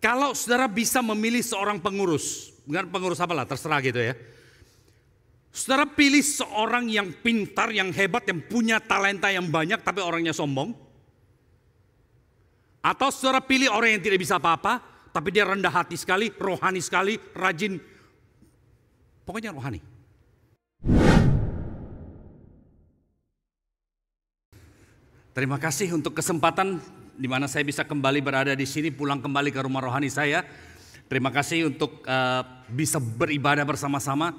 Kalau saudara bisa memilih seorang pengurus, bukan pengurus apalah, terserah gitu ya. Saudara pilih seorang yang pintar, yang hebat, yang punya talenta yang banyak tapi orangnya sombong. Atau saudara pilih orang yang tidak bisa apa-apa, tapi dia rendah hati sekali, rohani sekali, rajin. Pokoknya rohani. Terima kasih untuk kesempatan di mana saya bisa kembali berada di sini, pulang kembali ke rumah rohani saya. Terima kasih untuk bisa beribadah bersama-sama.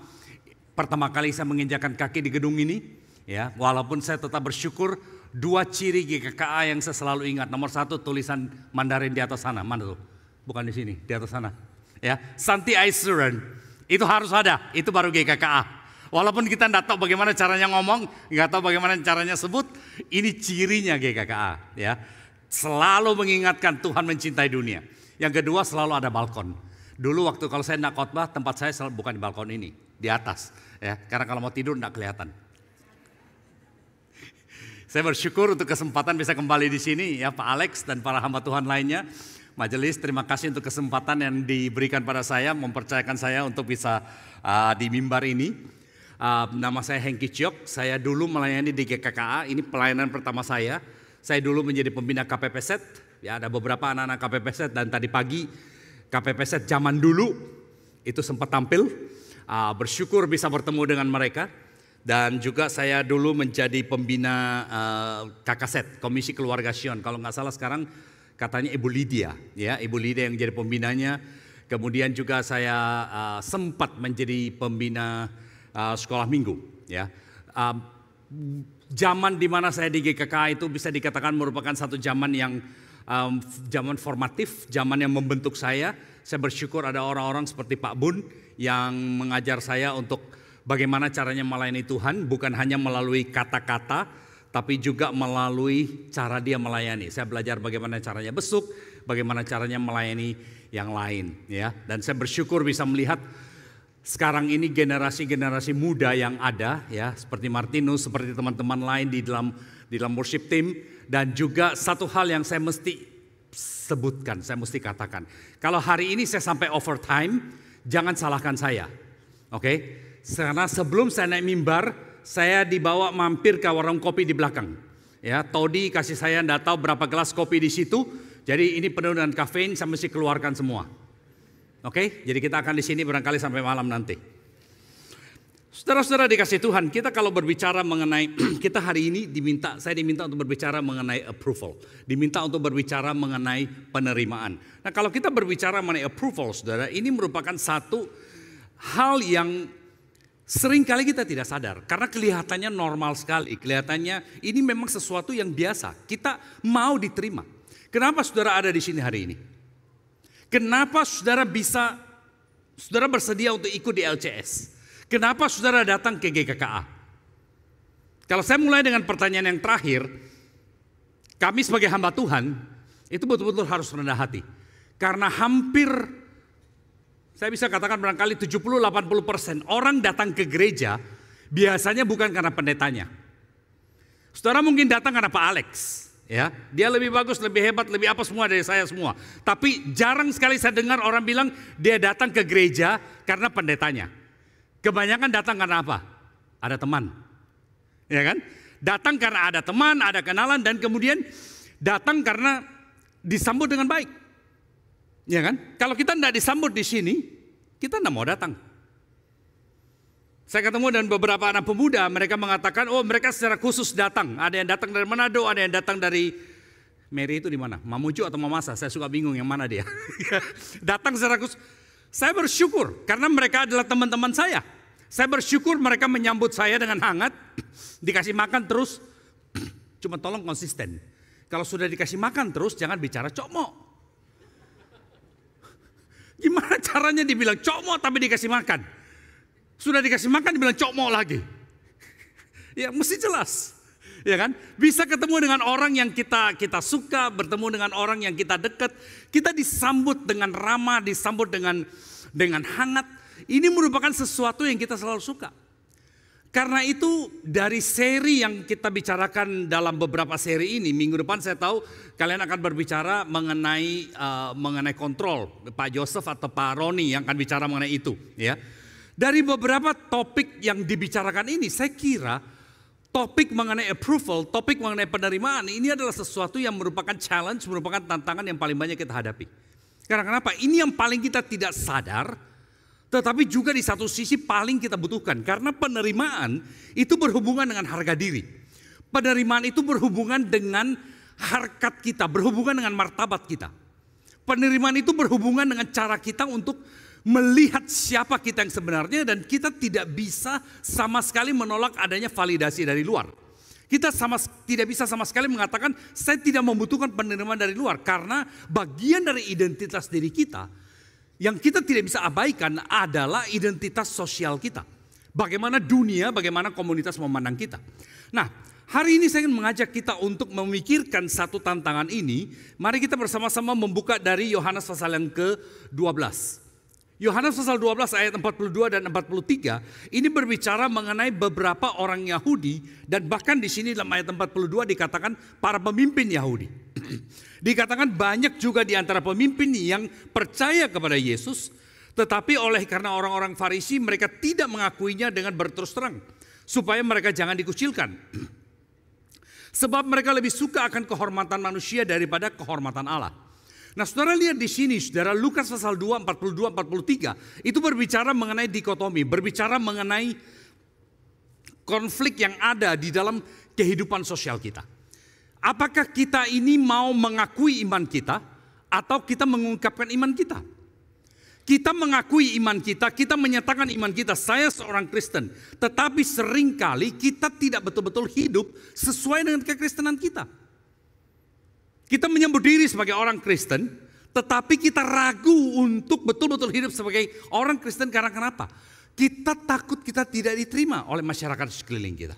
Pertama kali saya menginjakan kaki di gedung ini, ya. Walaupun saya tetap bersyukur, dua ciri GKKA yang saya selalu ingat. Nomor satu, tulisan Mandarin di atas sana. Mana tuh? Bukan di sini, di atas sana. Ya, Santi Aisuran. Itu harus ada, itu baru GKKA. Walaupun kita tidak tahu bagaimana caranya ngomong, nggak tahu bagaimana caranya sebut, ini cirinya GKKA, ya. Selalu mengingatkan Tuhan mencintai dunia. Yang kedua, selalu ada balkon. Dulu waktu kalau saya nak khotbah, tempat saya selalu bukan di balkon ini, di atas, ya. Karena kalau mau tidur tidak kelihatan. Saya bersyukur untuk kesempatan bisa kembali di sini, ya, Pak Alex dan para hamba Tuhan lainnya. Majelis, terima kasih untuk kesempatan yang diberikan pada saya, mempercayakan saya untuk bisa di mimbar ini. Nama saya Hengki Ciok, saya dulu melayani di GKKA, ini pelayanan pertama saya. Saya dulu menjadi pembina KPPZ, ya, ada beberapa anak-anak KPPZ, dan tadi pagi KPPZ zaman dulu itu sempat tampil. Bersyukur bisa bertemu dengan mereka. Dan juga saya dulu menjadi pembina KKZ, Komisi Keluarga Sion. Kalau nggak salah sekarang katanya Ibu Lydia, ya, Ibu Lydia yang jadi pembinanya. Kemudian juga saya sempat menjadi pembina sekolah minggu, ya. Zaman di mana saya di GKK itu bisa dikatakan merupakan satu zaman yang zaman formatif, zaman yang membentuk saya. Saya bersyukur ada orang-orang seperti Pak Bun yang mengajar saya untuk bagaimana caranya melayani Tuhan, bukan hanya melalui kata-kata, tapi juga melalui cara dia melayani. Saya belajar bagaimana caranya besuk, bagaimana caranya melayani yang lain, ya. Dan saya bersyukur bisa melihat sekarang ini generasi-generasi muda yang ada, ya, seperti Martinus, seperti teman-teman lain di dalam worship team. Dan juga satu hal yang saya mesti sebutkan, saya mesti katakan. Kalau hari ini saya sampai overtime, jangan salahkan saya. Oke? Karena sebelum saya naik mimbar, saya dibawa mampir ke warung kopi di belakang. Ya, Todi kasih saya enggak tahu berapa gelas kopi di situ. Jadi ini penuh dengan kafein, saya mesti keluarkan semua. Oke, jadi kita akan di sini barangkali sampai malam nanti. Saudara-saudara dikasih Tuhan, kita kalau berbicara mengenai, kita hari ini saya diminta untuk berbicara mengenai approval. Diminta untuk berbicara mengenai penerimaan. Nah, kalau kita berbicara mengenai approval, saudara, ini merupakan satu hal yang sering kali kita tidak sadar. Karena kelihatannya normal sekali, kelihatannya ini memang sesuatu yang biasa. Kita mau diterima. Kenapa saudara ada di sini hari ini? Kenapa saudara bersedia untuk ikut di LCS? Kenapa saudara datang ke GKKA? Kalau saya mulai dengan pertanyaan yang terakhir, kami sebagai hamba Tuhan, itu betul-betul harus rendah hati. Karena hampir, saya bisa katakan barangkali 70-80% orang datang ke gereja, biasanya bukan karena pendetanya. Saudara mungkin datang karena Pak Alex. Ya, dia lebih bagus, lebih hebat, lebih apa semua dari saya semua. Tapi jarang sekali saya dengar orang bilang dia datang ke gereja karena pendetanya. Kebanyakan datang karena apa? Ada teman. Ya kan? Datang karena ada teman, ada kenalan, dan kemudian datang karena disambut dengan baik. Ya kan? Kalau kita tidak disambut di sini, kita tidak mau datang. Saya ketemu dengan beberapa anak pemuda, mereka mengatakan, oh mereka secara khusus datang. Ada yang datang dari Manado, ada yang datang dari Mary itu di mana? Mamuju atau Mamasa? Saya suka bingung yang mana dia. Datang secara khusus. Saya bersyukur karena mereka adalah teman-teman saya. Saya bersyukur mereka menyambut saya dengan hangat, dikasih makan terus. Cuma tolong konsisten. Kalau sudah dikasih makan terus, jangan bicara cokmo. Gimana caranya dibilang cokmo tapi dikasih makan? Sudah dikasih makan dibilang cokmo lagi. Ya mesti jelas. Ya kan? Bisa ketemu dengan orang yang kita suka, bertemu dengan orang yang kita dekat, kita disambut dengan ramah, disambut dengan hangat. Ini merupakan sesuatu yang kita selalu suka. Karena itu dari seri yang kita bicarakan dalam beberapa seri ini, minggu depan saya tahu kalian akan berbicara mengenai kontrol. Pak Joseph atau Pak Roni yang akan bicara mengenai itu. Ya. Dari beberapa topik yang dibicarakan ini, saya kira topik mengenai approval, topik mengenai penerimaan ini adalah sesuatu yang merupakan challenge, merupakan tantangan yang paling banyak kita hadapi. Karena kenapa? Ini yang paling kita tidak sadar, tetapi juga di satu sisi paling kita butuhkan. Karena penerimaan itu berhubungan dengan harga diri. Penerimaan itu berhubungan dengan harkat kita, berhubungan dengan martabat kita. Penerimaan itu berhubungan dengan cara kita untuk melihat siapa kita yang sebenarnya, dan kita tidak bisa sama sekali menolak adanya validasi dari luar. Kita tidak bisa sama sekali mengatakan saya tidak membutuhkan penerimaan dari luar, karena bagian dari identitas diri kita yang kita tidak bisa abaikan adalah identitas sosial kita. Bagaimana dunia, bagaimana komunitas memandang kita. Nah, hari ini saya ingin mengajak kita untuk memikirkan satu tantangan ini. Mari kita bersama-sama membuka dari Yohanes pasal yang ke-12. Yohanes pasal 12 ayat 42 dan 43 ini berbicara mengenai beberapa orang Yahudi, dan bahkan di sini dalam ayat 42 dikatakan para pemimpin Yahudi. Dikatakan banyak juga di antara pemimpin yang percaya kepada Yesus, tetapi karena orang-orang Farisi mereka tidak mengakuinya dengan berterus terang, supaya mereka jangan dikucilkan. Sebab mereka lebih suka akan kehormatan manusia daripada kehormatan Allah. Nah, saudara lihat di sini, saudara, Lukas pasal 2, 42, 43, itu berbicara mengenai dikotomi, berbicara mengenai konflik yang ada di dalam kehidupan sosial kita. Apakah kita ini mau mengakui iman kita, atau kita mengungkapkan iman kita? Kita mengakui iman kita, kita menyatakan iman kita, saya seorang Kristen. Tetapi seringkali kita tidak betul-betul hidup sesuai dengan kekristenan kita. Kita menyebut diri sebagai orang Kristen, tetapi kita ragu untuk betul-betul hidup sebagai orang Kristen. Karena kenapa? Kita takut kita tidak diterima oleh masyarakat sekeliling kita.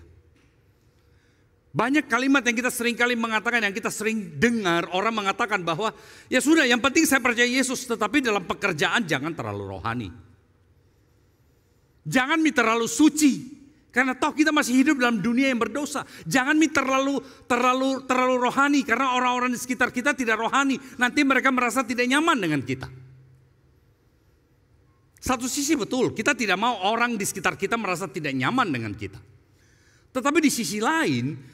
Banyak kalimat yang kita sering kali mengatakan, yang kita sering dengar orang mengatakan bahwa ya sudah, yang penting saya percaya Yesus, tetapi dalam pekerjaan jangan terlalu rohani. Jangan terlalu suci, karena toh kita masih hidup dalam dunia yang berdosa. Jangan terlalu rohani, karena orang-orang di sekitar kita tidak rohani. Nanti mereka merasa tidak nyaman dengan kita. Satu sisi betul, kita tidak mau orang di sekitar kita merasa tidak nyaman dengan kita. Tetapi di sisi lain,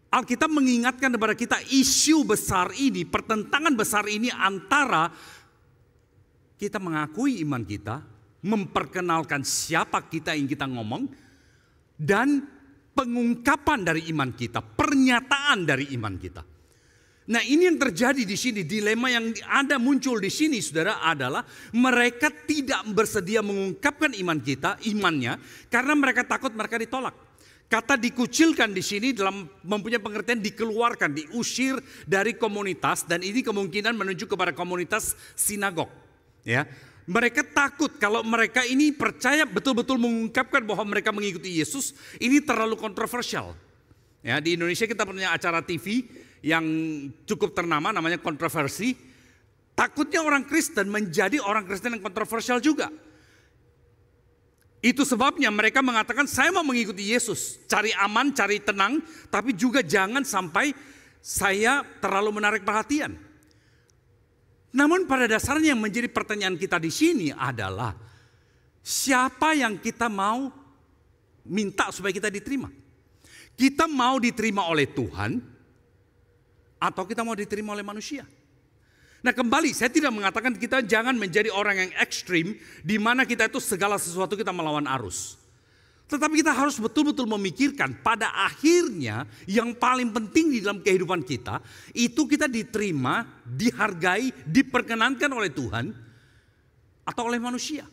Alkitab mengingatkan kepada kita isu besar ini, pertentangan besar ini antara kita mengakui iman kita, memperkenalkan siapa kita yang kita ngomong, dan pengungkapan dari iman kita, pernyataan dari iman kita. Nah, ini yang terjadi di sini, dilema yang ada muncul di sini, saudara, adalah mereka tidak bersedia mengungkapkan imannya, karena mereka takut mereka ditolak. Kata dikucilkan di sini dalam mempunyai pengertian dikeluarkan, diusir dari komunitas, dan ini kemungkinan menuju kepada komunitas sinagog. Ya, mereka takut kalau mereka ini percaya betul-betul mengungkapkan bahwa mereka mengikuti Yesus, ini terlalu kontroversial. Ya, di Indonesia kita punya acara TV yang cukup ternama, namanya Kontroversi. Takutnya orang Kristen menjadi orang Kristen yang kontroversial juga. Itu sebabnya mereka mengatakan saya mau mengikuti Yesus, cari aman, cari tenang, tapi juga jangan sampai saya terlalu menarik perhatian. Namun pada dasarnya yang menjadi pertanyaan kita di sini adalah siapa yang kita mau minta supaya kita diterima? Kita mau diterima oleh Tuhan atau kita mau diterima oleh manusia? Nah, kembali, saya tidak mengatakan kita jangan menjadi orang yang ekstrim di mana kita itu segala sesuatu kita melawan arus. Tetapi kita harus betul-betul memikirkan pada akhirnya yang paling penting di dalam kehidupan kita itu kita diterima, dihargai, diperkenankan oleh Tuhan atau oleh manusia.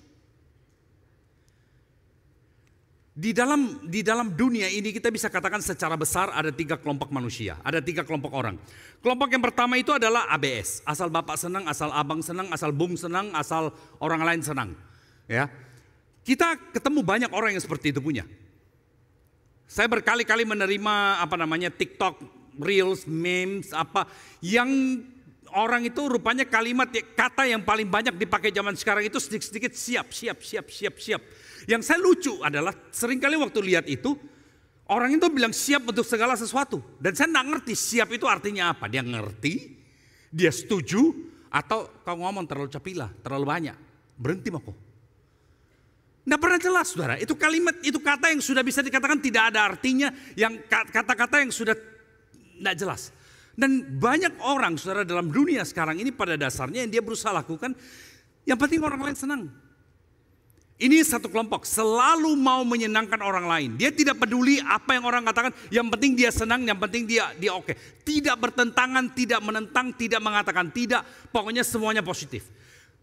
Di dalam dunia ini kita bisa katakan secara besar ada 3 kelompok manusia, ada 3 kelompok orang. Kelompok yang pertama itu adalah ABS, asal bapak senang, asal abang senang, asal bung senang, asal orang lain senang. Ya, kita ketemu banyak orang yang seperti itu punya. Saya berkali-kali menerima TikTok, Reels, memes, yang orang itu rupanya kalimat kata yang paling banyak dipakai zaman sekarang itu sedikit-sedikit siap. Yang saya lucu adalah seringkali waktu lihat itu orang itu bilang siap untuk segala sesuatu. Dan saya nggak ngerti siap itu artinya apa. Dia ngerti, dia setuju, atau kau ngomong terlalu capilah, terlalu banyak. Berhenti Moko. Nggak pernah jelas saudara. Itu kalimat, itu kata yang sudah bisa dikatakan tidak ada artinya. Yang kata-kata yang sudah nggak jelas. Dan banyak orang saudara dalam dunia sekarang ini pada dasarnya yang dia berusaha lakukan, yang penting orang lain senang. Ini satu kelompok selalu mau menyenangkan orang lain. Dia tidak peduli apa yang orang katakan, yang penting dia senang, yang penting dia oke. Tidak bertentangan, tidak menentang, tidak mengatakan tidak, pokoknya semuanya positif.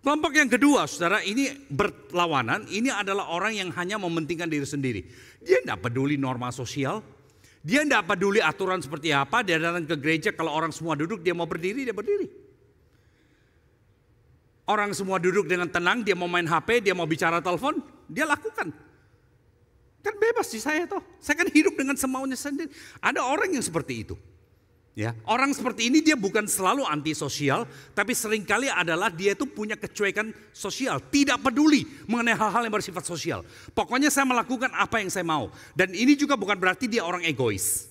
Kelompok yang kedua saudara ini berlawanan, ini adalah orang yang hanya mementingkan diri sendiri. Dia tidak peduli norma sosial. Dia tidak peduli aturan seperti apa, dia datang ke gereja kalau orang semua duduk, dia mau berdiri, dia berdiri. Orang semua duduk dengan tenang, dia mau main HP, dia mau bicara telepon, dia lakukan. Kan bebas sih saya toh, saya kan hidup dengan semaunya sendiri. Ada orang yang seperti itu. Ya, orang seperti ini dia bukan selalu antisosial, tapi seringkali adalah dia itu punya kecuekan sosial, tidak peduli mengenai hal-hal yang bersifat sosial. Pokoknya saya melakukan apa yang saya mau. Dan ini juga bukan berarti dia orang egois.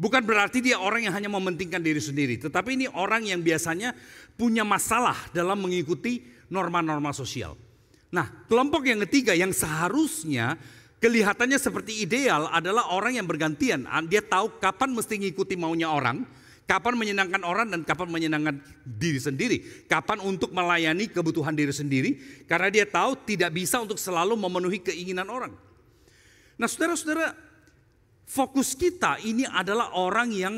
Bukan berarti dia orang yang hanya mementingkan diri sendiri, tetapi ini orang yang biasanya punya masalah dalam mengikuti norma-norma sosial. Nah, kelompok yang ketiga yang seharusnya kelihatannya seperti ideal adalah orang yang bergantian. Dia tahu kapan mesti ngikuti maunya orang, kapan menyenangkan orang dan kapan menyenangkan diri sendiri. Kapan untuk melayani kebutuhan diri sendiri. Karena dia tahu tidak bisa untuk selalu memenuhi keinginan orang. Nah saudara-saudara, fokus kita ini adalah orang yang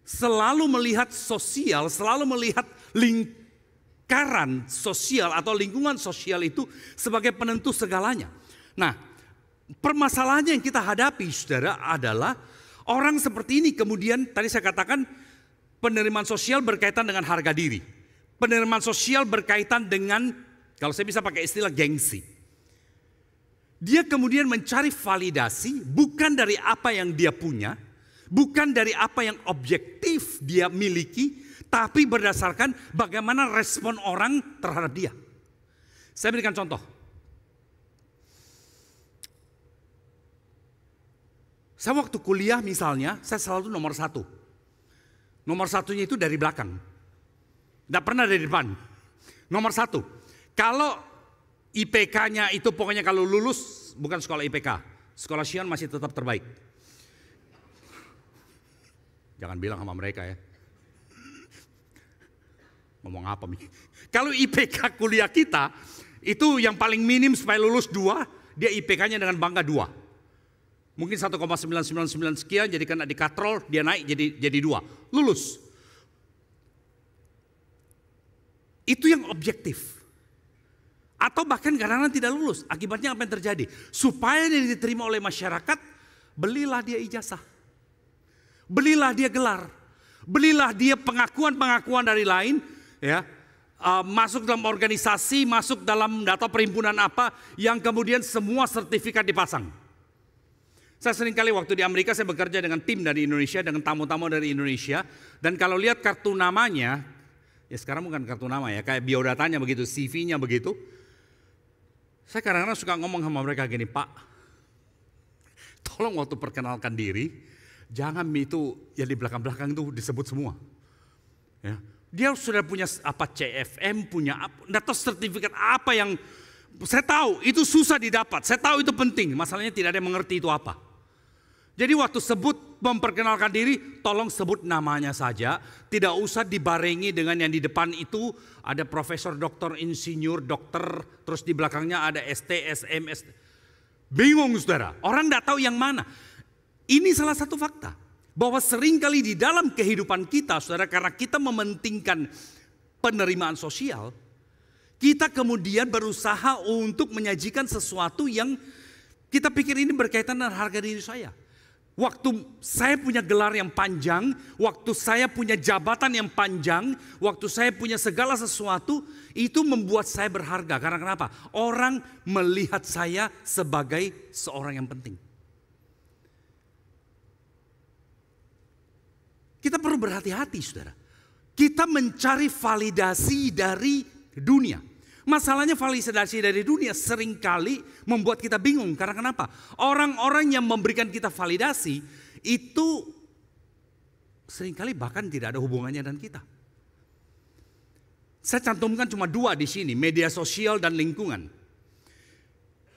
selalu melihat sosial, selalu melihat lingkaran sosial atau lingkungan sosial itu sebagai penentu segalanya. Nah, permasalahannya yang kita hadapi saudara adalah orang seperti ini kemudian tadi saya katakan penerimaan sosial berkaitan dengan harga diri. Penerimaan sosial berkaitan dengan, kalau saya bisa pakai istilah gengsi. Dia kemudian mencari validasi bukan dari apa yang dia punya, bukan dari apa yang objektif dia miliki, tapi berdasarkan bagaimana respon orang terhadap dia. Saya berikan contoh. Saya waktu kuliah misalnya, saya selalu nomor 1. Nomor 1-nya itu dari belakang. Tidak pernah dari depan. Nomor 1. Kalau IPK-nya itu pokoknya kalau lulus, bukan sekolah IPK. Sekolah Sion masih tetap terbaik. Jangan bilang sama mereka ya. Ngomong apa Mi? Kalau IPK kuliah kita, itu yang paling minim supaya lulus 2, dia IPK-nya dengan bangga 2. Mungkin 1,999 sekian, jadi kena dikatrol, dia naik jadi 2. Lulus. Itu yang objektif. Atau bahkan kadang-kadang tidak lulus. Akibatnya apa yang terjadi? Supaya dia diterima oleh masyarakat, belilah dia ijazah. Belilah dia gelar. Belilah dia pengakuan-pengakuan dari lain. Ya, masuk dalam organisasi, masuk dalam data perhimpunan apa, yang kemudian semua sertifikat dipasang. Saya seringkali waktu di Amerika saya bekerja dengan tim dari Indonesia, dengan tamu-tamu dari Indonesia. Dan kalau lihat kartu namanya, ya sekarang bukan kartu nama ya, kayak biodatanya begitu, CV-nya begitu. Saya kadang-kadang suka ngomong sama mereka gini, Pak, tolong waktu perkenalkan diri, jangan itu yang di belakang-belakang itu disebut semua. Ya. Dia sudah punya apa CFM, punya apa, data sertifikat apa yang saya tahu itu susah didapat, saya tahu itu penting, masalahnya tidak ada yang mengerti itu apa. Jadi waktu sebut memperkenalkan diri, tolong sebut namanya saja. Tidak usah dibarengi dengan yang di depan itu ada profesor, doktor, insinyur, dokter, terus di belakangnya ada ST, SM, ST. Bingung saudara, orang tidak tahu yang mana. Ini salah satu fakta. Bahwa seringkali di dalam kehidupan kita saudara, karena kita mementingkan penerimaan sosial, kita kemudian berusaha untuk menyajikan sesuatu yang kita pikir ini berkaitan dengan harga diri saya. Waktu saya punya gelar yang panjang, waktu saya punya jabatan yang panjang, waktu saya punya segala sesuatu, itu membuat saya berharga. Karena kenapa? Orang melihat saya sebagai seorang yang penting. Kita perlu berhati-hati saudara. Kita mencari validasi dari dunia. Masalahnya validasi dari dunia seringkali membuat kita bingung. Karena kenapa? Orang-orang yang memberikan kita validasi itu seringkali bahkan tidak ada hubungannya dengan kita. Saya cantumkan cuma 2 di sini, media sosial dan lingkungan.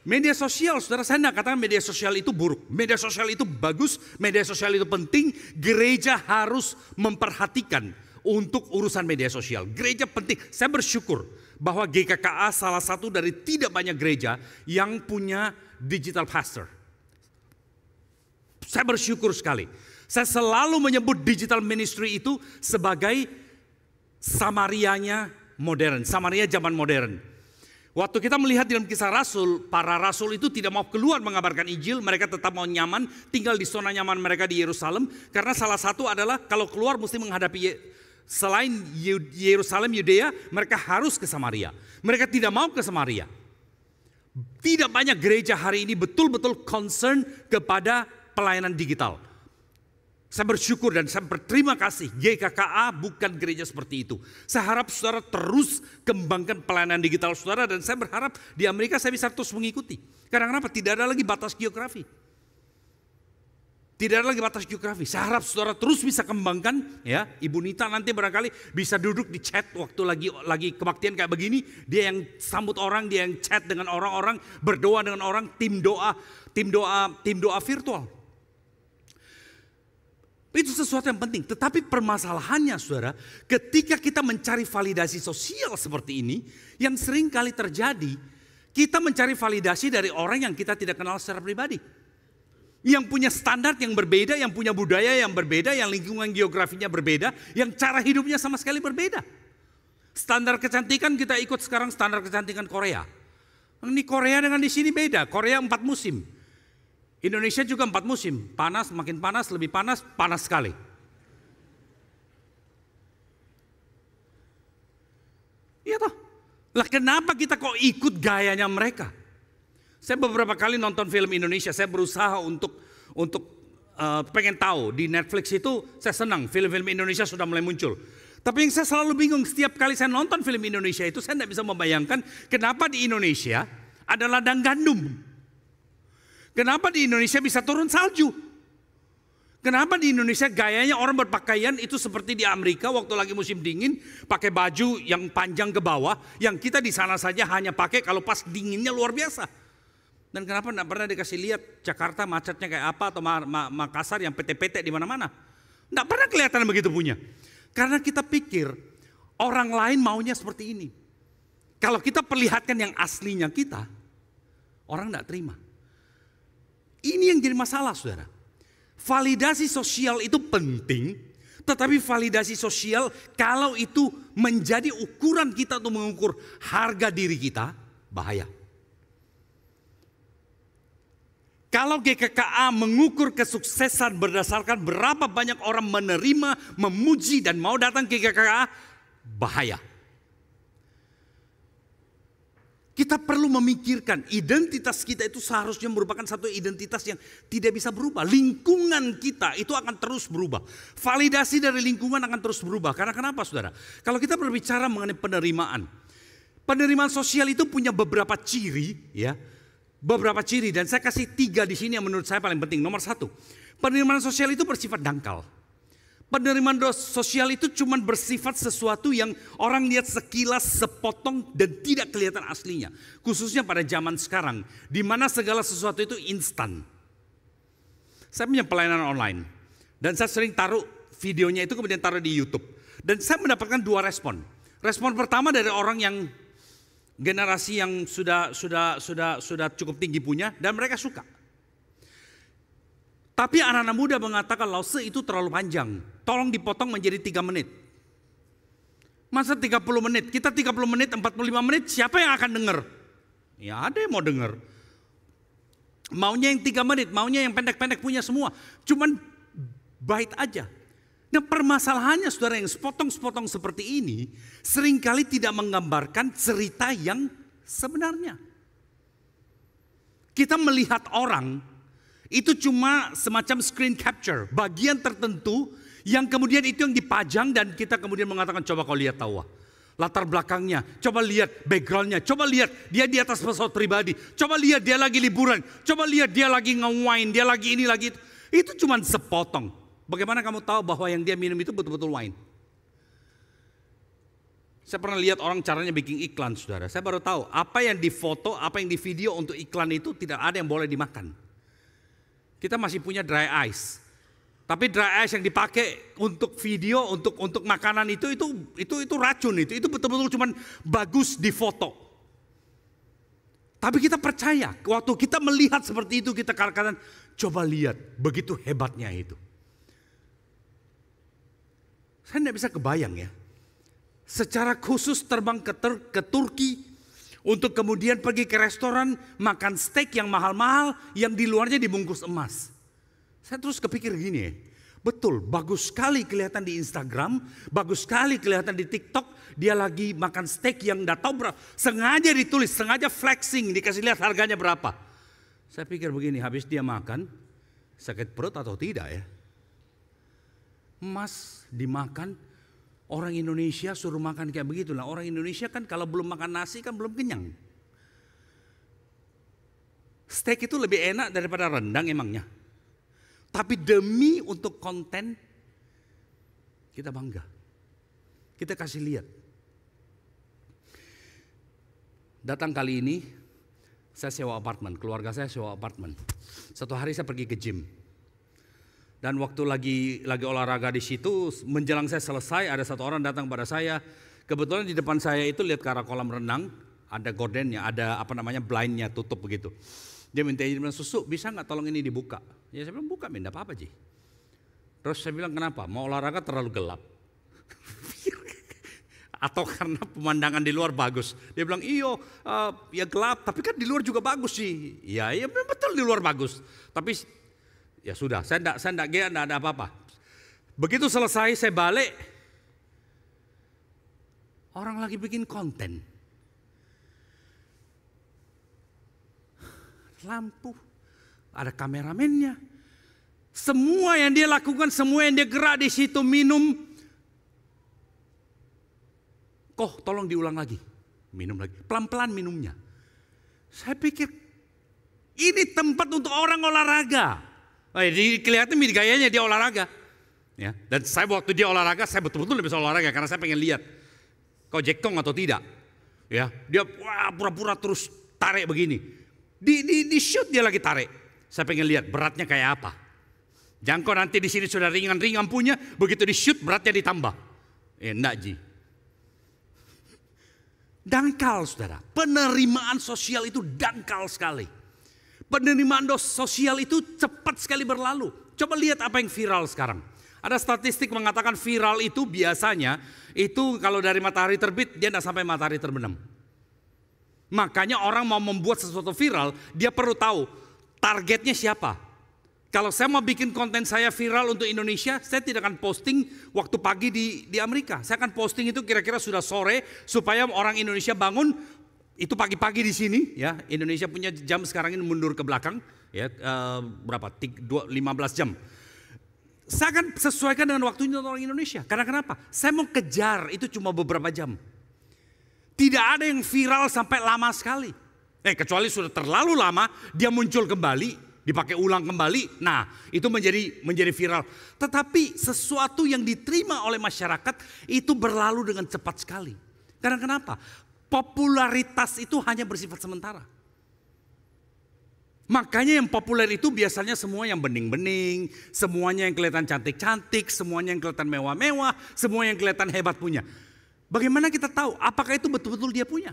Media sosial, saudara, saya tidak katakan media sosial itu buruk. Media sosial itu bagus, media sosial itu penting. Gereja harus memperhatikan untuk urusan media sosial. Gereja penting. Saya bersyukur bahwa GKKA salah satu dari tidak banyak gereja yang punya digital pastor. Saya bersyukur sekali. Saya selalu menyebut digital ministry itu sebagai Samarianya modern, Samaria zaman modern. Waktu kita melihat dalam Kisah Rasul, para rasul itu tidak mau keluar mengabarkan Injil, mereka tetap mau nyaman, tinggal di zona nyaman mereka di Yerusalem. Karena salah satu adalah kalau keluar mesti menghadapi, selain Yerusalem, Yudea, mereka harus ke Samaria. Mereka tidak mau ke Samaria. Tidak banyak gereja hari ini betul-betul concern kepada pelayanan digital. Saya bersyukur dan saya berterima kasih GKKA bukan gereja seperti itu. Saya harap saudara terus kembangkan pelayanan digital saudara, dan saya berharap di Amerika saya bisa terus mengikuti. Karena kenapa? Tidak ada lagi batas geografi. Tidak ada lagi batas geografi. Saya harap saudara terus bisa kembangkan, ya. Ibu Nita nanti barangkali bisa duduk di chat waktu lagi kebaktian kayak begini. Dia yang sambut orang, dia yang chat dengan orang-orang, berdoa dengan orang, tim doa virtual. Itu sesuatu yang penting. Tetapi permasalahannya saudara, ketika kita mencari validasi sosial seperti ini, yang sering kali terjadi, kita mencari validasi dari orang yang kita tidak kenal secara pribadi. Yang punya standar yang berbeda, yang punya budaya yang berbeda, yang lingkungan geografinya berbeda, yang cara hidupnya sama sekali berbeda. Standar kecantikan kita ikut sekarang standar kecantikan Korea. Ini Korea dengan di sini beda, Korea 4 musim. Indonesia juga 4 musim, panas, makin panas, lebih panas, panas sekali. Iya toh. Lah kenapa kita kok ikut gayanya mereka? Saya beberapa kali nonton film Indonesia, saya berusaha untuk pengen tahu di Netflix itu, saya senang film-film Indonesia sudah mulai muncul. Tapi yang saya selalu bingung setiap kali saya nonton film Indonesia itu, saya tidak bisa membayangkan kenapa di Indonesia ada ladang gandum. Kenapa di Indonesia bisa turun salju? Kenapa di Indonesia gayanya orang berpakaian itu seperti di Amerika waktu lagi musim dingin, pakai baju yang panjang ke bawah, yang kita di sana saja hanya pakai kalau pas dinginnya luar biasa. Dan kenapa tidak pernah dikasih lihat Jakarta macetnya kayak apa, atau Makassar yang PT-PT di mana-mana? Tidak pernah kelihatan begitu punya. Karena kita pikir orang lain maunya seperti ini. Kalau kita perlihatkan yang aslinya kita, orang tidak terima. Ini yang jadi masalah saudara. Validasi sosial itu penting, tetapi validasi sosial kalau itu menjadi ukuran kita untuk mengukur harga diri kita, bahaya. Kalau GKKA mengukur kesuksesan berdasarkan berapa banyak orang menerima, memuji dan mau datang ke GKKA, bahaya. Kita perlu memikirkan identitas kita itu seharusnya merupakan satu identitas yang tidak bisa berubah. Lingkungan kita itu akan terus berubah. Validasi dari lingkungan akan terus berubah. Karena kenapa saudara? Kalau kita berbicara mengenai penerimaan. Penerimaan sosial itu punya beberapa ciri, ya. Beberapa ciri, dan saya kasih 3 di sini yang menurut saya paling penting. Nomor 1, penerimaan sosial itu bersifat dangkal. Penerimaan sosial itu cuma bersifat sesuatu yang orang lihat sekilas, sepotong dan tidak kelihatan aslinya. Khususnya pada zaman sekarang, di mana segala sesuatu itu instan. Saya punya pelayanan online dan saya sering taruh videonya itu kemudian taruh di YouTube. Dan saya mendapatkan 2 respon. Respon pertama dari orang yang generasi yang sudah cukup tinggi punya dan mereka suka. Tapi anak-anak muda mengatakan Lause itu terlalu panjang. Tolong dipotong menjadi 3 menit. Masa 30 menit? Kita 30 menit, 45 menit, siapa yang akan dengar? Ya ada yang mau dengar. Maunya yang 3 menit, maunya yang pendek-pendek punya semua. Cuman bait aja. Nah permasalahannya saudara, yang sepotong-sepotong seperti ini seringkali tidak menggambarkan cerita yang sebenarnya. Kita melihat orang itu cuma semacam screen capture, bagian tertentu Yang kemudian itu yang dipajang dan kita kemudian mengatakan coba kau lihat tahu. Latar belakangnya, coba lihat backgroundnya, coba lihat dia di atas pesawat pribadi, coba lihat dia lagi liburan, coba lihat dia lagi nge-wine, dia lagi ini lagi itu. Itu cuma sepotong. Bagaimana kamu tahu bahwa yang dia minum itu betul-betul wine? Saya pernah lihat orang caranya bikin iklan, saudara. Saya baru tahu apa yang difoto, apa yang di video untuk iklan itu tidak ada yang boleh dimakan. Kita masih punya dry ice. Tapi dry ice yang dipakai untuk video, untuk makanan itu racun itu betul-betul cuman bagus di foto. Tapi kita percaya, waktu kita melihat seperti itu kita katakan, coba lihat, begitu hebatnya itu. Saya tidak bisa kebayang ya, secara khusus terbang ke Turki untuk kemudian pergi ke restoran makan steak yang mahal-mahal yang di luarnya dibungkus emas. Saya terus kepikir gini ya, betul, bagus sekali kelihatan di Instagram, bagus sekali kelihatan di TikTok, dia lagi makan steak yang enggak tahu berapa, sengaja ditulis, sengaja flexing, dikasih lihat harganya berapa. Saya pikir begini, habis dia makan, sakit perut atau tidak ya? Emas dimakan, orang Indonesia suruh makan kayak begitulah. Orang Indonesia kan kalau belum makan nasi kan belum kenyang. Steak itu lebih enak daripada rendang emangnya. Tapi demi untuk konten, kita bangga. Kita kasih lihat. Datang kali ini, saya sewa apartemen, keluarga saya sewa apartemen. Satu hari saya pergi ke gym. Dan waktu lagi olahraga di situ, menjelang saya selesai, ada satu orang datang pada saya. Kebetulan di depan saya itu lihat ke arah kolam renang, ada gordennya, ada blindnya tutup begitu. Dia minta izin, bilang, "Susu, bisa nggak tolong ini dibuka?" Ya saya bilang, "Buka, tidak apa-apa Ji." Terus saya bilang, "Kenapa? Mau olahraga terlalu gelap?" Atau karena pemandangan di luar bagus? Dia bilang, "Iyo, ya gelap, tapi kan di luar juga bagus sih." Ya betul di luar bagus. Tapi ya sudah, saya enggak ada apa-apa. Begitu selesai saya balik, orang lagi bikin konten. Lampu, ada kameramennya. Semua yang dia lakukan, semua yang dia gerak di situ, minum. Kok tolong diulang lagi. Minum lagi, pelan-pelan minumnya. Saya pikir ini tempat untuk orang olahraga. Kelihatan gayanya dia olahraga. Ya, dan saya waktu dia olahraga, saya betul-betul lebih bisa olahraga karena saya pengen lihat kau jekong atau tidak. Ya, dia pura-pura terus tarik begini. Di shoot dia lagi tarik. Saya pengen lihat beratnya kayak apa. Jangan kau nanti di sini sudah ringan-ringan punya, begitu di shoot beratnya ditambah. Enggak Ji. Dangkal saudara. Penerimaan sosial itu dangkal sekali. Penerimaan sosial itu cepat sekali berlalu. Coba lihat apa yang viral sekarang. Ada statistik mengatakan viral itu biasanya itu kalau dari matahari terbit dia tidak sampai matahari terbenam. Makanya orang mau membuat sesuatu viral, dia perlu tahu targetnya siapa. Kalau saya mau bikin konten saya viral untuk Indonesia, saya tidak akan posting waktu pagi di Amerika. Saya akan posting itu kira-kira sudah sore supaya orang Indonesia bangun. Itu pagi-pagi di sini, ya. Indonesia punya jam sekarang ini mundur ke belakang, ya, berapa? 15 jam. Saya akan sesuaikan dengan waktunya orang Indonesia. Karena kenapa? Saya mau kejar itu cuma beberapa jam. Tidak ada yang viral sampai lama sekali. Kecuali sudah terlalu lama, dia muncul kembali, dipakai ulang kembali. Nah, itu menjadi viral. Tetapi sesuatu yang diterima oleh masyarakat itu berlalu dengan cepat sekali. Karena kenapa? Popularitas itu hanya bersifat sementara. Makanya yang populer itu biasanya semua yang bening-bening, semuanya yang kelihatan cantik-cantik, semuanya yang kelihatan mewah-mewah, semua yang kelihatan hebat punya. Bagaimana kita tahu apakah itu betul-betul dia punya?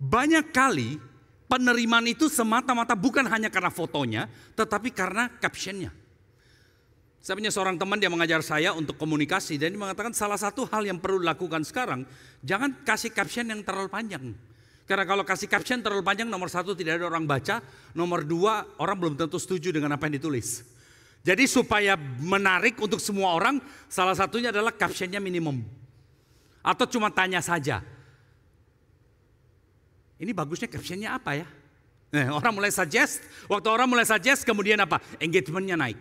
Banyak kali penerimaan itu semata-mata bukan hanya karena fotonya, tetapi karena captionnya. Saya punya seorang teman dia mengajar saya untuk komunikasi dan dia mengatakan salah satu hal yang perlu dilakukan sekarang, jangan kasih caption yang terlalu panjang. Karena kalau kasih caption terlalu panjang, nomor satu tidak ada orang baca, nomor dua orang belum tentu setuju dengan apa yang ditulis. Jadi supaya menarik untuk semua orang, salah satunya adalah captionnya minimum. Atau cuma tanya saja. Ini bagusnya captionnya apa ya? Orang mulai suggest, waktu orang mulai suggest kemudian apa? Engagementnya naik.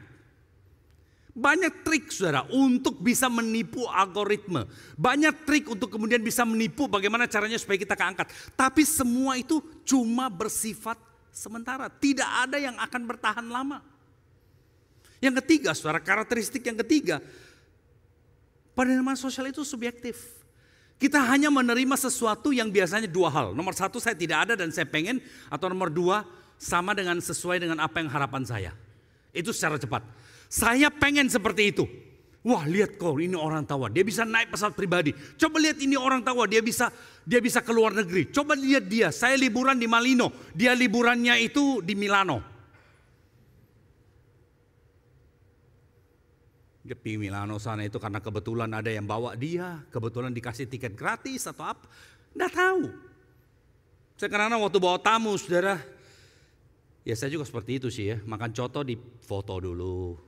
Banyak trik saudara untuk bisa menipu algoritma. Banyak trik untuk kemudian bisa menipu bagaimana caranya supaya kita keangkat. Tapi semua itu cuma bersifat sementara. Tidak ada yang akan bertahan lama. Yang ketiga saudara, karakteristik yang ketiga. Penerimaan sosial itu subjektif. Kita hanya menerima sesuatu yang biasanya dua hal. Nomor satu, saya tidak ada dan saya pengen. Atau nomor dua, sama dengan sesuai dengan apa yang harapan saya. Itu secara cepat. Saya pengen seperti itu. Wah, lihat kau, ini orang tawa. Dia bisa naik pesawat pribadi. Coba lihat ini orang tawa, dia bisa ke luar negeri. Coba lihat dia, saya liburan di Malino. Dia liburannya itu di Milano. Dia pergi Milano sana itu karena kebetulan ada yang bawa dia, kebetulan dikasih tiket gratis atau apa, nggak tahu. Sekarang waktu bawa tamu saudara, ya saya juga seperti itu sih ya, makan coto di foto dulu.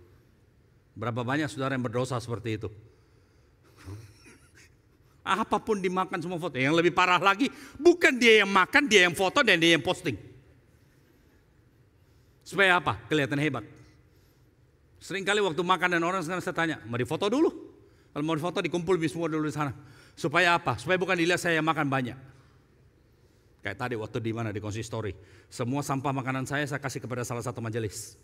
Berapa banyak saudara yang berdosa seperti itu? Apapun dimakan semua foto. Yang lebih parah lagi, bukan dia yang makan, dia yang foto dan dia yang posting. Supaya apa? Kelihatan hebat. Seringkali waktu makan dan orang sekarang saya tanya, mau difoto dulu? Kalau mau difoto dikumpul semua dulu di sana. Supaya apa? Supaya bukan dilihat saya yang makan banyak. Kayak tadi waktu di mana di konsistori. Semua sampah makanan saya kasih kepada salah satu majelis.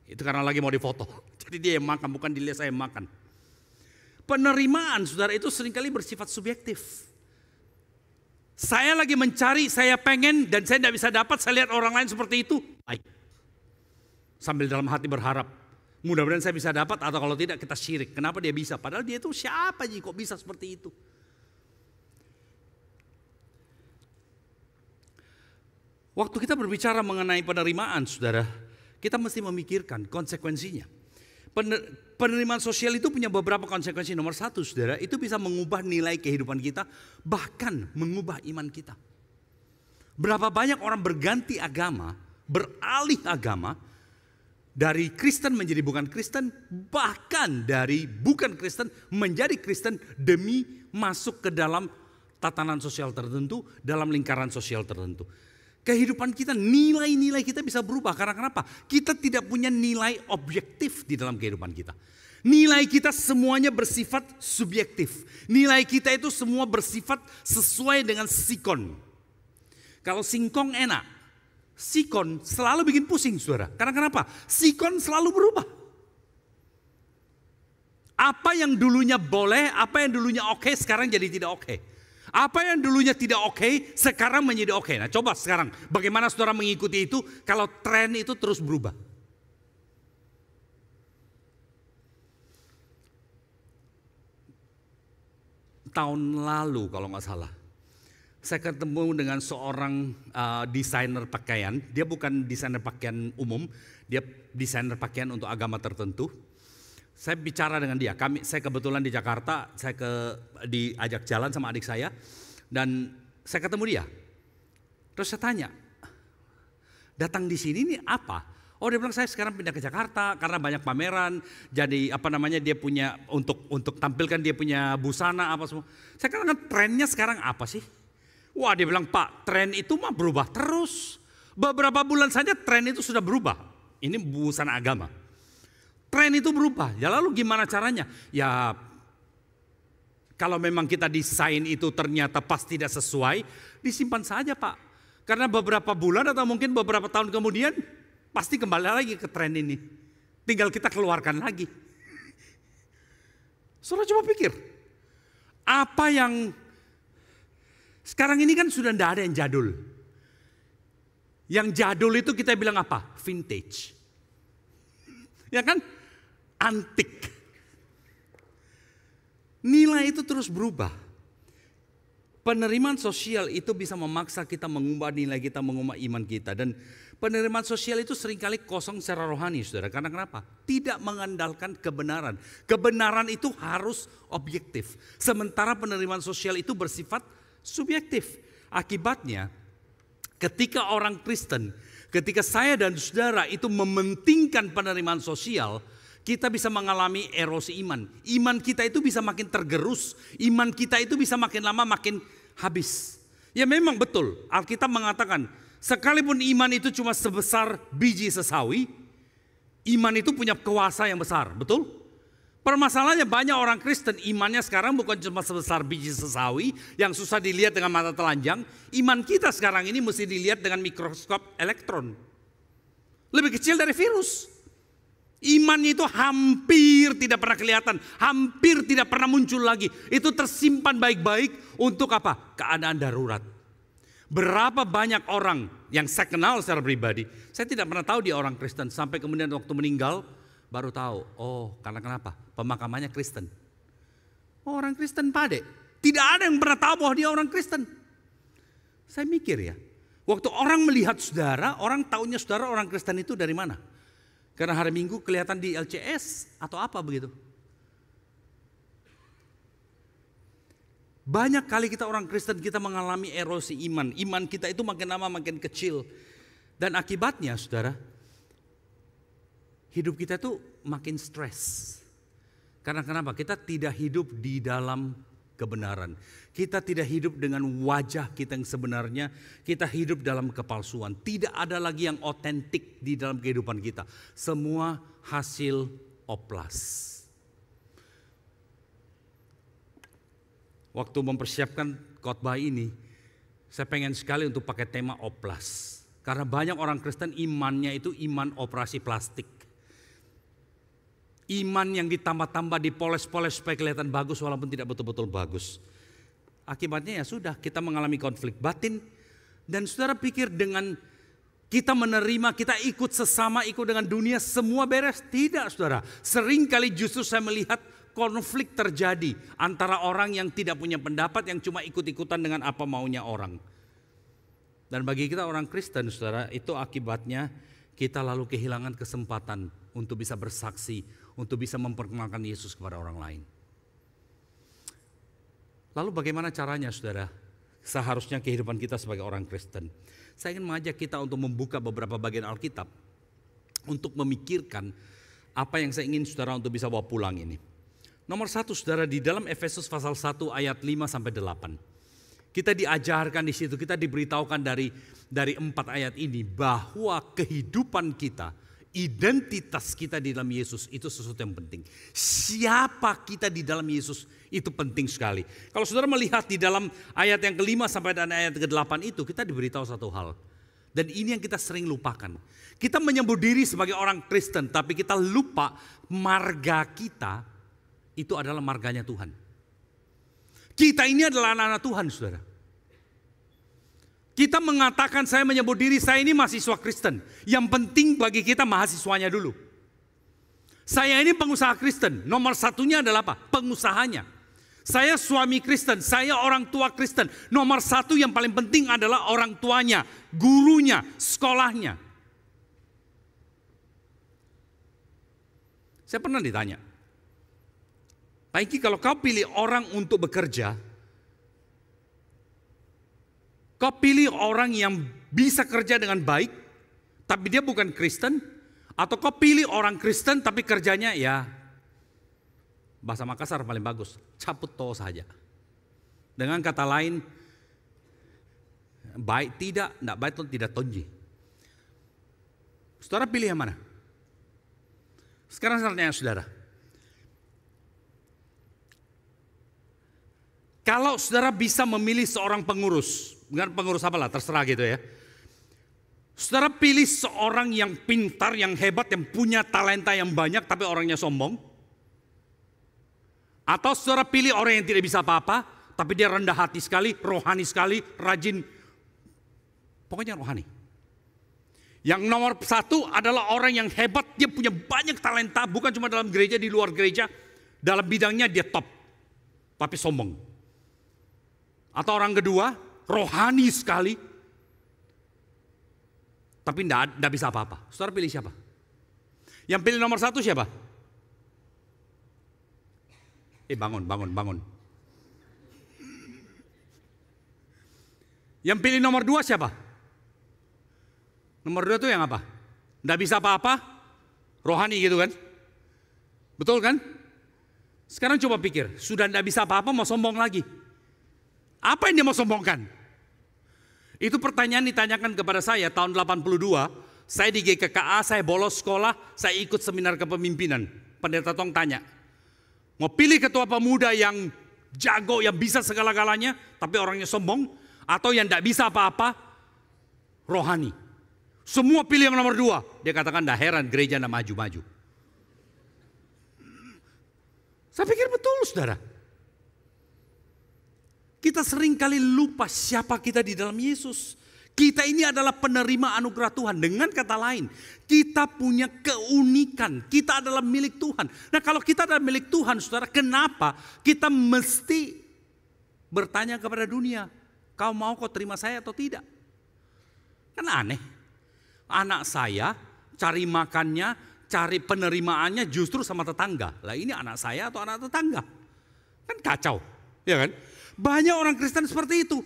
Itu karena lagi mau difoto. Jadi dia yang makan, bukan dilihat saya yang makan. Penerimaan saudara itu seringkali bersifat subjektif. Saya lagi mencari, saya pengen dan saya tidak bisa dapat, saya lihat orang lain seperti itu. Baik. Sambil dalam hati berharap. Mudah-mudahan saya bisa dapat atau kalau tidak kita syirik. Kenapa dia bisa? Padahal dia itu siapa kok bisa seperti itu? Waktu kita berbicara mengenai penerimaan saudara, kita mesti memikirkan konsekuensinya. Penerimaan sosial itu punya beberapa konsekuensi. Nomor satu saudara, itu bisa mengubah nilai kehidupan kita, bahkan mengubah iman kita. Berapa banyak orang berganti agama, beralih agama, dari Kristen menjadi bukan Kristen, bahkan dari bukan Kristen menjadi Kristen demi masuk ke dalam tatanan sosial tertentu, dalam lingkaran sosial tertentu. Kehidupan kita, nilai-nilai kita bisa berubah. Karena kenapa? Kita tidak punya nilai objektif di dalam kehidupan kita. Nilai kita semuanya bersifat subjektif. Nilai kita itu semua bersifat sesuai dengan sikon. Kalau singkong enak. Sikon selalu bikin pusing saudara. Karena kenapa? Sikon selalu berubah. Apa yang dulunya boleh, apa yang dulunya oke, sekarang jadi tidak oke. Apa yang dulunya tidak oke, sekarang menjadi oke. Nah coba sekarang, bagaimana saudara mengikuti itu kalau tren itu terus berubah? Tahun lalu kalau nggak salah, saya ketemu dengan seorang desainer pakaian. Dia bukan desainer pakaian umum, dia desainer pakaian untuk agama tertentu. Saya bicara dengan dia. Saya kebetulan di Jakarta, saya diajak jalan sama adik saya dan saya ketemu dia. Terus saya tanya, datang di sini nih apa? Oh dia bilang saya sekarang pindah ke Jakarta karena banyak pameran. Jadi dia punya untuk tampilkan dia punya busana apa semua. Saya katakan trennya sekarang apa sih? Wah dia bilang Pak, tren itu mah berubah terus. Beberapa bulan saja tren itu sudah berubah. Ini busana agama. Tren itu berubah. Ya lalu gimana caranya? Ya kalau memang kita desain itu ternyata pas tidak sesuai, disimpan saja Pak. Karena beberapa bulan atau mungkin beberapa tahun kemudian pasti kembali lagi ke tren ini. Tinggal kita keluarkan lagi. Saudara coba pikir. Apa yang sekarang ini kan sudah tidak ada yang jadul. Yang jadul itu kita bilang apa? Vintage. Ya kan? Antik. Nilai itu terus berubah. Penerimaan sosial itu bisa memaksa kita mengubah nilai kita, mengubah iman kita. Dan penerimaan sosial itu seringkali kosong secara rohani, saudara. Karena kenapa? Tidak mengandalkan kebenaran. Kebenaran itu harus objektif. Sementara penerimaan sosial itu bersifat subjektif. Akibatnya ketika orang Kristen, ketika saya dan saudara itu mementingkan penerimaan sosial, kita bisa mengalami erosi iman. Iman kita itu bisa makin tergerus, iman kita itu bisa makin lama makin habis. Ya memang betul, Alkitab mengatakan sekalipun iman itu cuma sebesar biji sesawi, Iman itu punya kuasa yang besar, betul? Permasalahannya banyak orang Kristen imannya sekarang bukan cuma sebesar biji sesawi yang susah dilihat dengan mata telanjang. Iman kita sekarang ini mesti dilihat dengan mikroskop elektron. Lebih kecil dari virus. Imannya itu hampir tidak pernah kelihatan, hampir tidak pernah muncul lagi. Itu tersimpan baik-baik untuk apa? Keadaan darurat. Berapa banyak orang yang saya kenal secara pribadi, saya tidak pernah tahu dia orang Kristen. Sampai kemudian waktu meninggal baru tahu, oh karena kenapa? Pemakamannya Kristen. Oh, orang Kristen pade. Tidak ada yang pernah tahu bahwa dia orang Kristen. Saya mikir ya, waktu orang melihat saudara, orang taunya saudara orang Kristen itu dari mana? Karena hari Minggu kelihatan di LCS atau apa begitu. Banyak kali kita orang Kristen kita mengalami erosi iman. Iman kita itu makin lama makin kecil. Dan akibatnya saudara, hidup kita tuh makin stres. Karena kenapa? Kita tidak hidup di dalam kebenaran. Kita tidak hidup dengan wajah kita yang sebenarnya. Kita hidup dalam kepalsuan. Tidak ada lagi yang otentik di dalam kehidupan kita. Semua hasil oplas. Waktu mempersiapkan khotbah ini, saya pengen sekali untuk pakai tema oplas. Karena banyak orang Kristen imannya itu iman operasi plastik. Iman yang ditambah-tambah, dipoles-poles supaya kelihatan bagus walaupun tidak betul-betul bagus. Akibatnya ya sudah, kita mengalami konflik batin. Dan saudara pikir dengan kita menerima, kita ikut sesama, ikut dengan dunia, semua beres? Tidak saudara. Seringkali justru saya melihat konflik terjadi antara orang yang tidak punya pendapat, yang cuma ikut-ikutan dengan apa maunya orang. Dan bagi kita orang Kristen saudara, itu akibatnya kita lalu kehilangan kesempatan untuk bisa bersaksi, untuk bisa memperkenalkan Yesus kepada orang lain. Lalu bagaimana caranya saudara? Seharusnya kehidupan kita sebagai orang Kristen. Saya ingin mengajak kita untuk membuka beberapa bagian Alkitab. Untuk memikirkan apa yang saya ingin saudara untuk bisa bawa pulang ini. Nomor satu saudara, di dalam Efesus pasal 1 ayat 5-8. Kita diajarkan di situ, kita diberitahukan dari 4 ayat ini bahwa kehidupan kita, identitas kita di dalam Yesus itu sesuatu yang penting. Siapa kita di dalam Yesus itu penting sekali. Kalau saudara melihat di dalam ayat yang ke-5 sampai dan ayat ke-8 itu, kita diberitahu satu hal. Dan ini yang kita sering lupakan. Kita menyebut diri sebagai orang Kristen, tapi kita lupa marga kita itu adalah marganya Tuhan. Kita ini adalah anak-anak Tuhan saudara. Kita mengatakan saya menyebut diri saya ini mahasiswa Kristen. Yang penting bagi kita mahasiswanya dulu. Saya ini pengusaha Kristen. Nomor satunya adalah apa? Pengusahanya. Saya suami Kristen. Saya orang tua Kristen. Nomor satu yang paling penting adalah orang tuanya, gurunya, sekolahnya. Saya pernah ditanya, Pak Iki, kalau kau pilih orang untuk bekerja, kau pilih orang yang bisa kerja dengan baik, tapi dia bukan Kristen, atau kau pilih orang Kristen tapi kerjanya ya, bahasa Makassar paling bagus, caput toh saja. Dengan kata lain, baik tidak baik tidak tonji. Saudara pilih yang mana? Sekarang saya tanya saudara. Kalau saudara bisa memilih seorang pengurus, bukan pengurus apalah, terserah gitu ya. Saudara pilih seorang yang pintar, yang hebat, yang punya talenta yang banyak tapi orangnya sombong. Atau saudara pilih orang yang tidak bisa apa-apa, tapi dia rendah hati sekali, rohani sekali, rajin. Pokoknya rohani. Yang nomor satu adalah orang yang hebat, dia punya banyak talenta, bukan cuma dalam gereja, di luar gereja. Dalam bidangnya dia top, tapi sombong. Atau orang kedua, rohani sekali, tapi tidak bisa apa-apa. Saudara pilih siapa? Yang pilih nomor satu siapa? Bangun. Yang pilih nomor dua siapa? Nomor dua itu yang apa? Tidak bisa apa-apa, rohani gitu kan? Betul kan? Sekarang coba pikir, sudah tidak bisa apa-apa mau sombong lagi. Apa yang dia mau sombongkan? Itu pertanyaan ditanyakan kepada saya tahun 82 Saya di GKKA, saya bolos sekolah, saya ikut seminar kepemimpinan. Pendeta Tong tanya, mau pilih ketua pemuda yang jago, yang bisa segala-galanya, tapi orangnya sombong, atau yang tidak bisa apa-apa, rohani. Semua pilih yang nomor 2. Dia katakan, dah heran gereja tidak maju-maju. Saya pikir betul, saudara. Kita sering kali lupa siapa kita di dalam Yesus. Kita ini adalah penerima anugerah Tuhan. Dengan kata lain, kita punya keunikan. Kita adalah milik Tuhan. Nah, kalau kita adalah milik Tuhan, saudara, kenapa kita mesti bertanya kepada dunia, kau mau kau terima saya atau tidak? Kan aneh. Anak saya cari makannya, cari penerimaannya justru sama tetangga. Lah ini anak saya atau anak tetangga? Kan kacau, ya kan? Banyak orang Kristen seperti itu.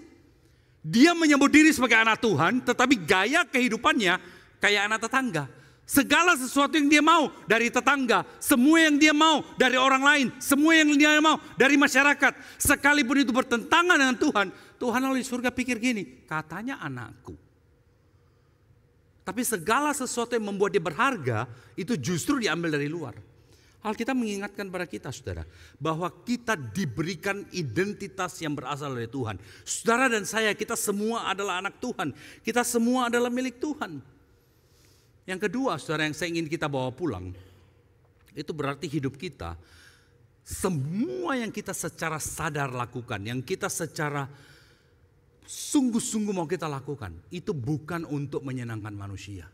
Dia menyebut diri sebagai anak Tuhan, tetapi gaya kehidupannya kayak anak tetangga. Segala sesuatu yang dia mau dari tetangga, semua yang dia mau dari orang lain, semua yang dia mau dari masyarakat, sekalipun itu bertentangan dengan Tuhan, Tuhan Allah di surga pikir gini, katanya anakku. Tapi segala sesuatu yang membuat dia berharga, itu justru diambil dari luar. Alkitab mengingatkan pada kita, saudara, bahwa kita diberikan identitas yang berasal dari Tuhan. Saudara dan saya, kita semua adalah anak Tuhan. Kita semua adalah milik Tuhan. Yang kedua, saudara, yang saya ingin kita bawa pulang, itu berarti hidup kita, semua yang kita secara sadar lakukan, yang kita secara sungguh-sungguh mau kita lakukan, itu bukan untuk menyenangkan manusia.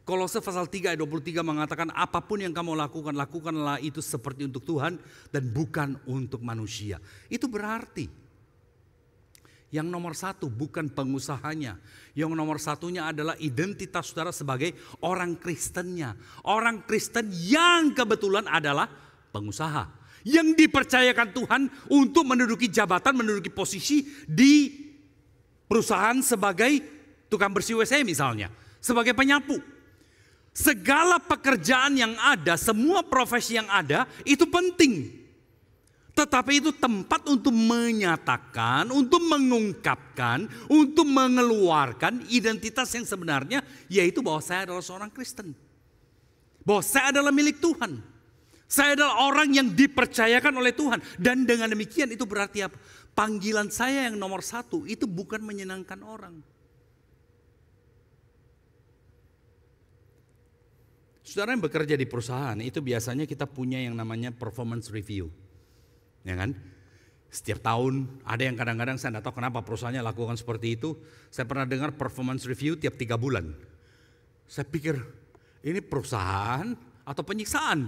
Kolose pasal 3 ayat 23 mengatakan, apapun yang kamu lakukan, lakukanlah itu seperti untuk Tuhan dan bukan untuk manusia. Itu berarti yang nomor 1 bukan pengusahanya. Yang nomor 1-nya adalah identitas saudara sebagai orang Kristennya. Orang Kristen yang kebetulan adalah pengusaha. Yang dipercayakan Tuhan untuk menduduki jabatan, menduduki posisi di perusahaan sebagai tukang bersih WC misalnya. Sebagai penyapu. Segala pekerjaan yang ada, semua profesi yang ada, itu penting. Tetapi itu tempat untuk menyatakan, untuk mengungkapkan, untuk mengeluarkan identitas yang sebenarnya, yaitu bahwa saya adalah seorang Kristen. Bahwa saya adalah milik Tuhan. Saya adalah orang yang dipercayakan oleh Tuhan. Dan dengan demikian itu berarti apa? Panggilan saya yang nomor 1 itu bukan menyenangkan orang. Saudara yang bekerja di perusahaan itu biasanya kita punya yang namanya performance review. Ya kan? Setiap tahun ada yang kadang-kadang saya tidak tahu kenapa perusahaannya lakukan seperti itu. Saya pernah dengar performance review tiap 3 bulan. Saya pikir ini perusahaan atau penyiksaan.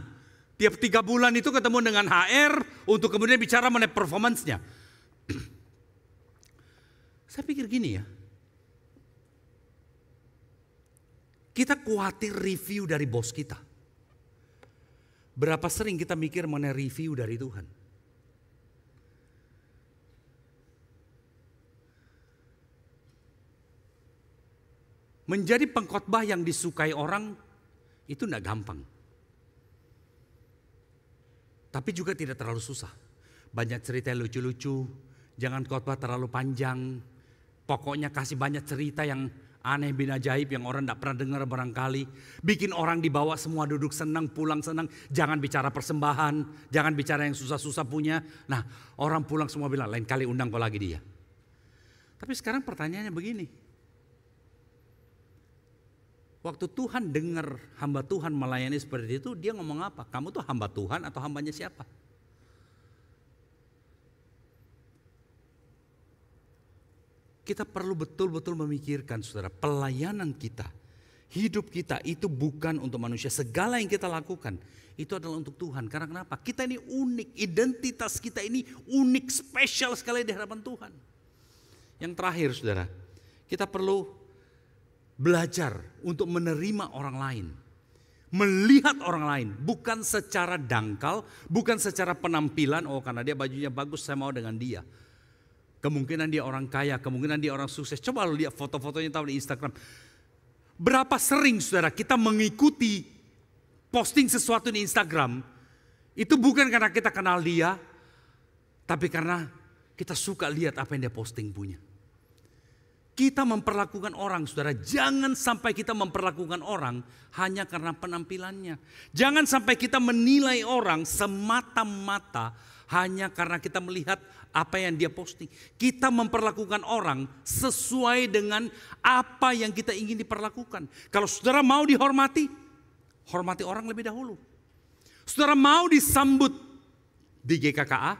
Tiap 3 bulan itu ketemu dengan HR untuk kemudian bicara mengenai performance-nya. Saya pikir gini ya. Kita khawatir review dari bos kita. Berapa sering kita mikir mengenai review dari Tuhan? Menjadi pengkhotbah yang disukai orang itu tidak gampang. Tapi juga tidak terlalu susah. Banyak cerita yang lucu-lucu, jangan khotbah terlalu panjang. Pokoknya kasih banyak cerita yang aneh bin ajaib yang orang tidak pernah dengar barangkali. Bikin orang dibawa semua duduk senang, pulang senang. Jangan bicara persembahan, jangan bicara yang susah-susah punya. Nah, orang pulang semua bilang, lain kali undang kau lagi dia. Tapi sekarang pertanyaannya begini. Waktu Tuhan dengar hamba Tuhan melayani seperti itu, dia ngomong apa? Kamu tuh hamba Tuhan atau hambanya siapa? Kita perlu betul-betul memikirkan, saudara, pelayanan kita, hidup kita itu bukan untuk manusia. Segala yang kita lakukan itu adalah untuk Tuhan. Karena kenapa? Kita ini unik, identitas kita ini unik, spesial sekali di hadapan Tuhan. Yang terakhir, saudara, kita perlu belajar untuk menerima orang lain. Melihat orang lain, bukan secara dangkal, bukan secara penampilan, oh karena dia bajunya bagus saya mau dengan dia. Kemungkinan dia orang kaya, kemungkinan dia orang sukses. Coba lu lihat foto-fotonya tahu di Instagram. Berapa sering saudara kita mengikuti posting sesuatu di Instagram. Itu bukan karena kita kenal dia. Tapi karena kita suka lihat apa yang dia posting punya. kita memperlakukan orang, saudara, jangan sampai kita memperlakukan orang hanya karena penampilannya. Jangan sampai kita menilai orang semata-mata hanya karena kita melihat apa yang dia posting. Kita memperlakukan orang sesuai dengan apa yang kita ingin diperlakukan. Kalau saudara mau dihormati, hormati orang lebih dahulu. Saudara mau disambut di GKKA,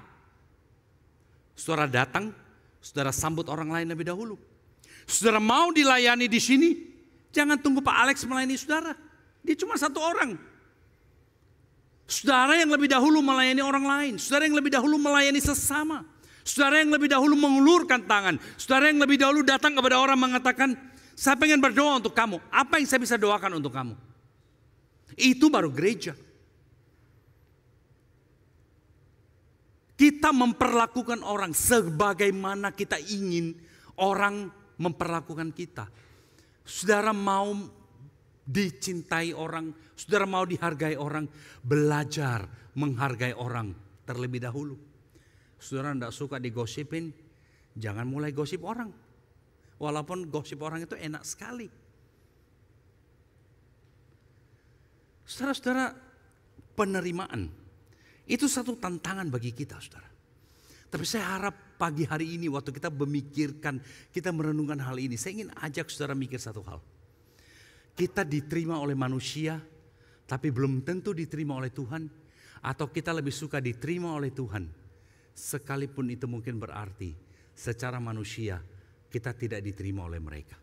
saudara datang, saudara sambut orang lain lebih dahulu. Saudara mau dilayani di sini, jangan tunggu Pak Alex melayani saudara. Dia cuma satu orang. Saudara yang lebih dahulu melayani orang lain. Saudara yang lebih dahulu melayani sesama. Saudara yang lebih dahulu mengulurkan tangan. Saudara yang lebih dahulu datang kepada orang mengatakan, saya pengen berdoa untuk kamu. Apa yang saya bisa doakan untuk kamu? Itu baru gereja. Kita memperlakukan orang sebagaimana kita ingin orang memperlakukan kita. Saudara mau dicintai orang, saudara mau dihargai orang, belajar menghargai orang terlebih dahulu. Saudara tidak suka digosipin, jangan mulai gosip orang. Walaupun gosip orang itu enak sekali. Saudara-saudara, penerimaan itu satu tantangan bagi kita, saudara. Tapi saya harap pagi hari ini waktu kita memikirkan, kita merenungkan hal ini, saya ingin ajak saudara mikir satu hal. Kita diterima oleh manusia, tapi belum tentu diterima oleh Tuhan. Atau kita lebih suka diterima oleh Tuhan, sekalipun itu mungkin berarti secara manusia kita tidak diterima oleh mereka.